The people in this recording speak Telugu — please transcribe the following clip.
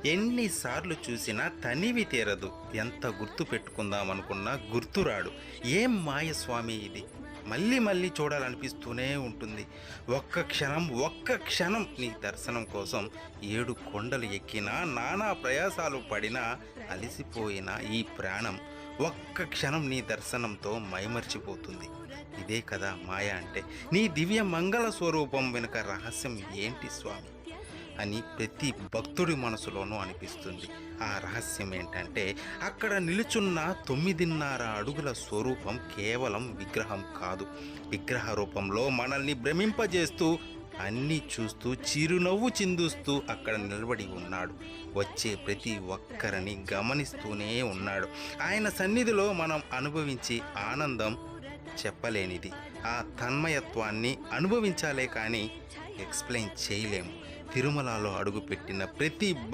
ఎన్నిసార్లు చూసినా తనివి తీరదు. ఎంత గుర్తు పెట్టుకుందామనుకున్నా గుర్తురాడు. ఏం మాయ స్వామి ఇది! మళ్ళీ మళ్ళీ చూడాలనిపిస్తూనే ఉంటుంది. ఒక్క క్షణం నీ దర్శనం కోసం 7 కొండలు ఎక్కినా, నానా ప్రయాసాలు పడినా, అలిసిపోయిన ఈ ప్రాణం ఒక్క క్షణం నీ దర్శనంతో మైమర్చిపోతుంది. ఇదే కదా మాయ అంటే. నీ దివ్య మంగళ స్వరూపం వెనుక రహస్యం ఏంటి స్వామి అని ప్రతి భక్తుడి మనసులోనూ అనిపిస్తుంది. ఆ రహస్యం ఏంటంటే, అక్కడ నిలుచున్న 9.5 అడుగుల స్వరూపం కేవలం విగ్రహం కాదు. విగ్రహ రూపంలో మనల్ని భ్రమింపజేస్తూ, అన్నీ చూస్తూ, చిరునవ్వు చిందుస్తూ అక్కడ నిలబడి ఉన్నాడు. వచ్చే ప్రతి ఒక్కరిని గమనిస్తూనే ఉన్నాడు. ఆయన సన్నిధిలో మనం అనుభవించే ఆనందం చెప్పలేనిది. ఆ తన్మయత్వాన్ని అనుభవించాలే కానీ ఎక్స్ప్లెయిన్ చేయలేము. తిరుమలలో అడుగుపెట్టిన ప్రతి